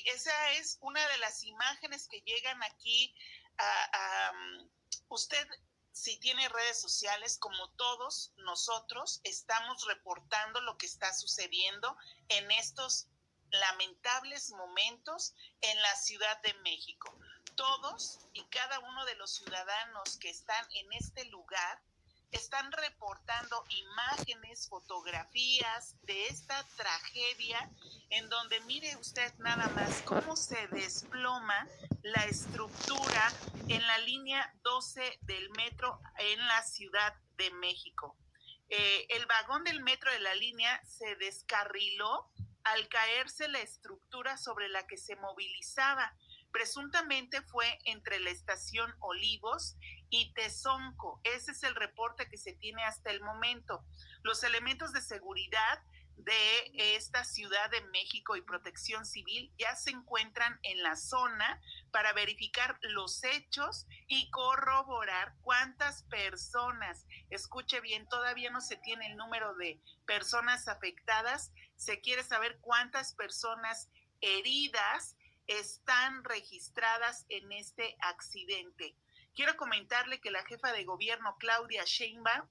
esa es una de las imágenes que llegan aquí usted, si tiene redes sociales, como todos nosotros, estamos reportando lo que está sucediendo en estos lamentables momentos en la Ciudad de México. Todos y cada uno de los ciudadanos que están en este lugar están reportando imágenes, fotografías de esta tragedia en donde mire usted nada más cómo se desploma la estructura en la línea 12 del metro en la Ciudad de México. El vagón del metro de la línea se descarriló al caerse la estructura sobre la que se movilizaba. Presuntamente fue entre la estación Olivos y Tezonco. Ese es el reporte que se tiene hasta el momento. Los elementos de seguridad de esta Ciudad de México y Protección Civil ya se encuentran en la zona para verificar los hechos y corroborar cuántas personas, escuche bien, todavía no se tiene el número de personas afectadas, se quiere saber cuántas personas heridas están registradas en este accidente. Quiero comentarle que la jefa de gobierno, Claudia Sheinbaum,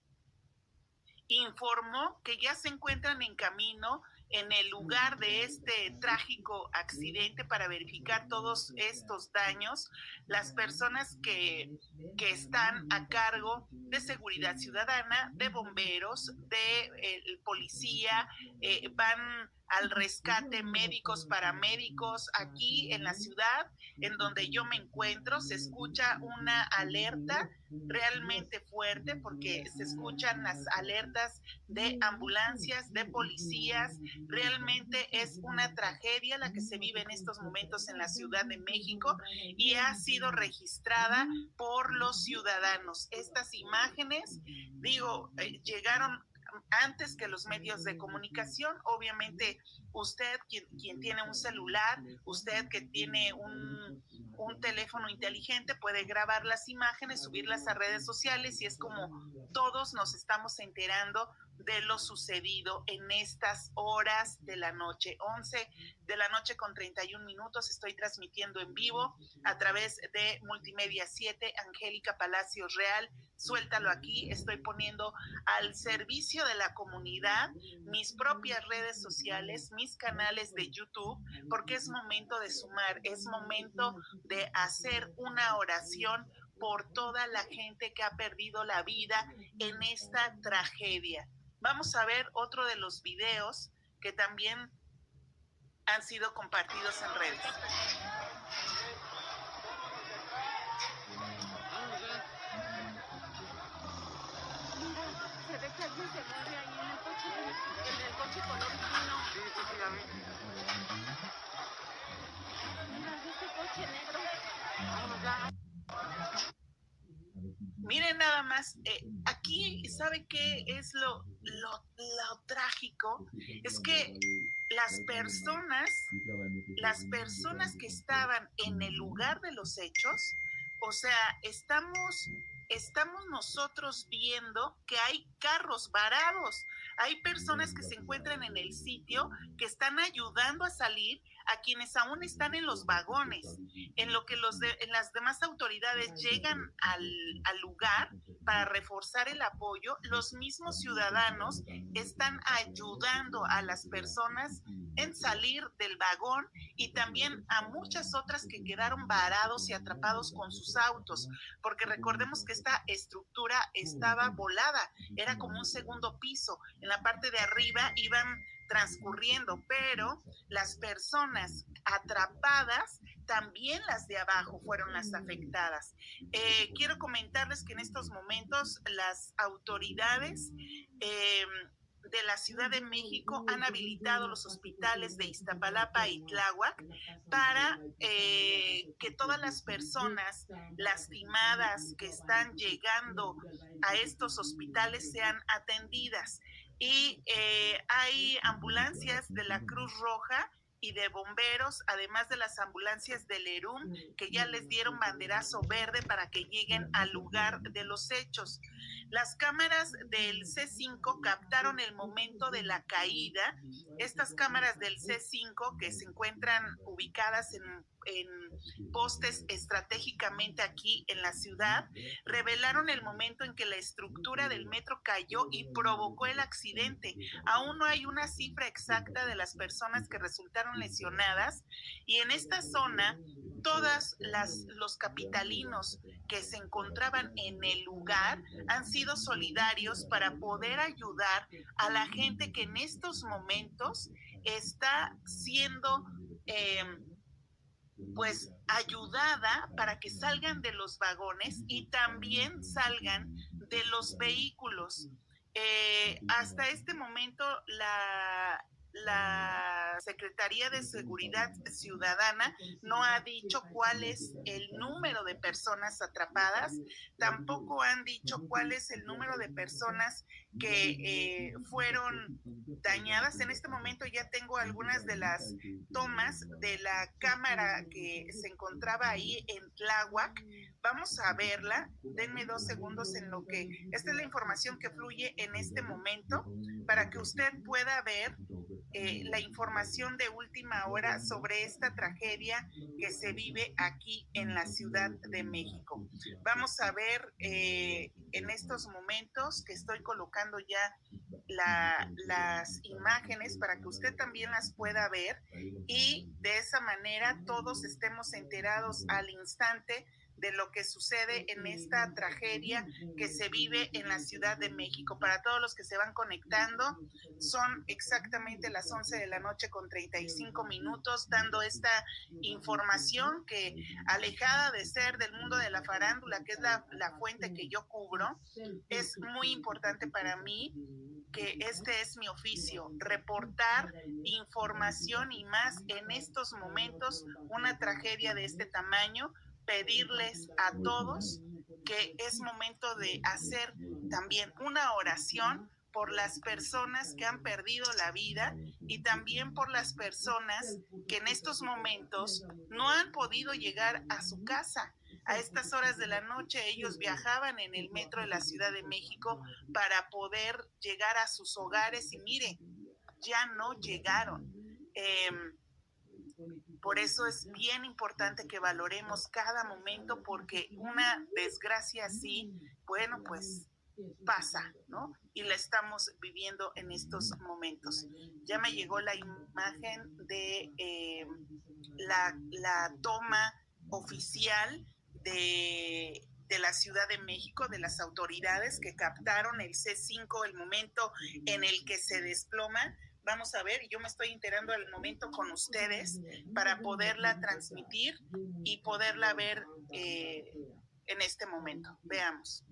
informó que ya se encuentran en camino en el lugar de este trágico accidente para verificar todos estos daños. Las personas que están a cargo de seguridad ciudadana, de bomberos, de policía, van al rescate, médicos, paramédicos. Aquí en la ciudad en donde yo me encuentro se escucha una alerta realmente fuerte porque se escuchan las alertas de ambulancias, de policías. Realmente es una tragedia la que se vive en estos momentos en la Ciudad de México y ha sido registrada por los ciudadanos. Estas imágenes, llegaron antes que los medios de comunicación. Obviamente usted quien tiene un celular, usted que tiene un teléfono inteligente puede grabar las imágenes, subirlas a redes sociales y es como todos nos estamos enterando de lo sucedido en estas horas de la noche. 11 de la noche con 31 minutos. Estoy transmitiendo en vivo a través de Multimedia 7, Angélica Palacios Real. Suéltalo aquí. Estoy poniendo al servicio de la comunidad mis propias redes sociales, mis canales de YouTube, porque es momento de sumar, es momento de hacer una oración por toda la gente que ha perdido la vida en esta tragedia. Vamos a ver otro de los videos que también han sido compartidos en redes. Se ve que alguien se mueve ahí en el coche color vino. Sí, ya vi. Mira, este coche negro. Vámonos ya. Miren nada más, aquí, ¿sabe qué es lo trágico? Es que las personas que estaban en el lugar de los hechos, o sea, estamos nosotros viendo que hay carros varados, hay personas que se encuentran en el sitio que están ayudando a salir a quienes aún están en los vagones, en lo que las demás autoridades llegan al lugar para reforzar el apoyo. Los mismos ciudadanos están ayudando a las personas en salir del vagón y también a muchas otras que quedaron varados y atrapados con sus autos, porque recordemos que esta estructura estaba volada, era como un segundo piso, en la parte de arriba iban transcurriendo, pero las personas atrapadas, también las de abajo fueron las afectadas. Quiero comentarles que en estos momentos las autoridades de la Ciudad de México han habilitado los hospitales de Iztapalapa y Tláhuac para que todas las personas lastimadas que están llegando a estos hospitales sean atendidas. Y hay ambulancias de la Cruz Roja y de bomberos, además de las ambulancias del ERUM, que ya les dieron banderazo verde para que lleguen al lugar de los hechos. Las cámaras del C5 captaron el momento de la caída. Estas cámaras del C5, que se encuentran ubicadas en postes estratégicamente aquí en la ciudad, revelaron el momento en que la estructura del metro cayó y provocó el accidente. Aún no hay una cifra exacta de las personas que resultaron lesionadas, y en esta zona todos los capitalinos que se encontraban en el lugar han sido solidarios para poder ayudar a la gente que en estos momentos está siendo pues ayudada para que salgan de los vagones y también salgan de los vehículos. Hasta este momento la Secretaría de Seguridad Ciudadana no ha dicho cuál es el número de personas atrapadas, tampoco han dicho cuál es el número de personas que fueron dañadas. En este momento ya tengo algunas de las tomas de la cámara que se encontraba ahí en Tláhuac. Vamos a verla, denme 2 segundos en lo que... Esta es la información que fluye en este momento para que usted pueda ver la información de última hora sobre esta tragedia que se vive aquí en la Ciudad de México. Vamos a ver en estos momentos que estoy colocando ya las imágenes para que usted también las pueda ver y de esa manera todos estemos enterados al instante de lo que sucede en esta tragedia que se vive en la Ciudad de México. Para todos los que se van conectando, son exactamente las 11 de la noche con 35 minutos, dando esta información que, alejada de ser del mundo de la farándula, que es la fuente que yo cubro, es muy importante para mí, que este es mi oficio, reportar información y más en estos momentos, una tragedia de este tamaño, pedirles a todos que es momento de hacer también una oración por las personas que han perdido la vida y también por las personas que en estos momentos no han podido llegar a su casa. A estas horas de la noche ellos viajaban en el metro de la Ciudad de México para poder llegar a sus hogares y mire, ya no llegaron. Por eso es bien importante que valoremos cada momento, porque una desgracia así, bueno, pues pasa, ¿no? Y la estamos viviendo en estos momentos. Ya me llegó la imagen de la toma oficial de la Ciudad de México, de las autoridades que captaron el C5, el momento en el que se desploma. Vamos a ver, y yo me estoy enterando al momento con ustedes para poderla transmitir y poderla ver en este momento. Veamos.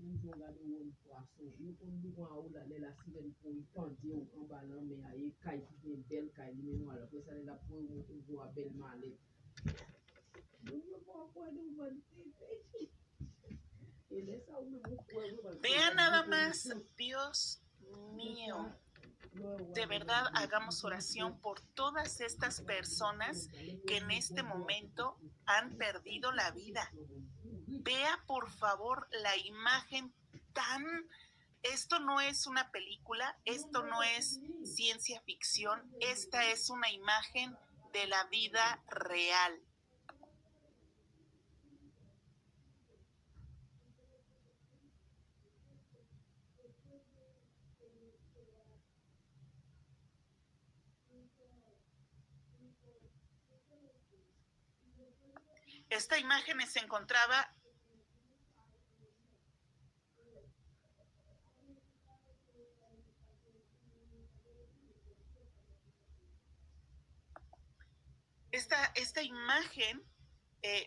Vean nada más, Dios mío. De verdad, hagamos oración por todas estas personas que en este momento han perdido la vida. Vea, por favor, la imagen tan... Esto no es una película, esto no es ciencia ficción, esta es una imagen de la vida real. Esta imagen se encontraba esta imagen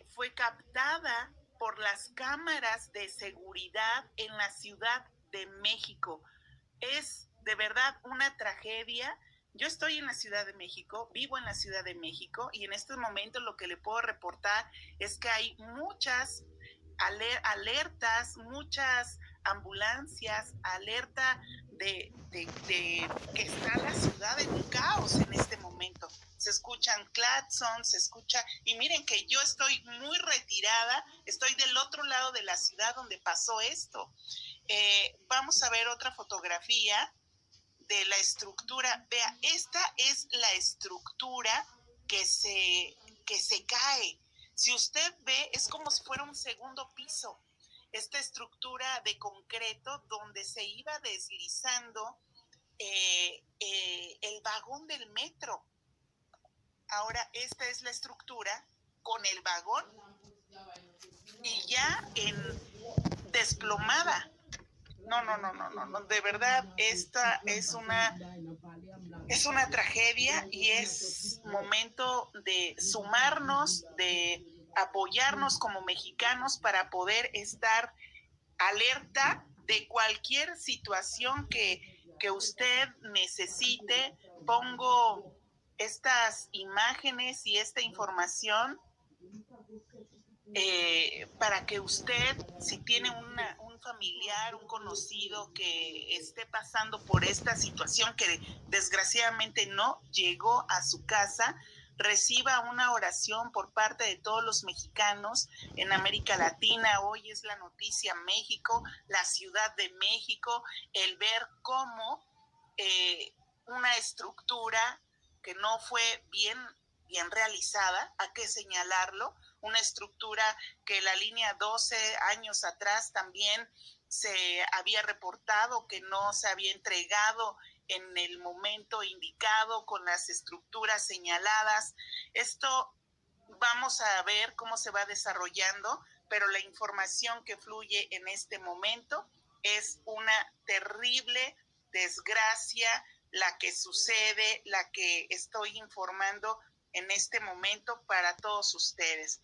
fue captada por las cámaras de seguridad en la Ciudad de México. Es de verdad una tragedia. Yo estoy en la Ciudad de México, vivo en la Ciudad de México, y en estos momentos lo que le puedo reportar es que hay muchas alertas, muchas ambulancias, alerta de que está la ciudad en un caos en este momento. se escuchan claxons, se escucha, y miren que yo estoy muy retirada, estoy del otro lado de la ciudad donde pasó esto. Vamos a ver otra fotografía de la estructura. Vea, esta es la estructura que se cae. Si usted ve, es como si fuera un segundo piso. Esta estructura de concreto donde se iba deslizando el vagón del metro. Ahora, esta es la estructura con el vagón y ya desplomada. No, de verdad, esta es una tragedia y es momento de sumarnos, de apoyarnos como mexicanos para poder estar alerta de cualquier situación que usted necesite. Pongo estas imágenes y esta información para que usted, si tiene un familiar, un conocido que esté pasando por esta situación que desgraciadamente no llegó a su casa, reciba una oración por parte de todos los mexicanos en América Latina. Hoy es la noticia México, la Ciudad de México, el ver cómo una estructura que no fue bien realizada, hay que señalarlo, una estructura que la línea 12 años atrás también se había reportado que no se había entregado en el momento indicado con las estructuras señaladas. Esto vamos a ver cómo se va desarrollando, pero la información que fluye en este momento es una terrible desgracia la que sucede, la que estoy informando en este momento para todos ustedes.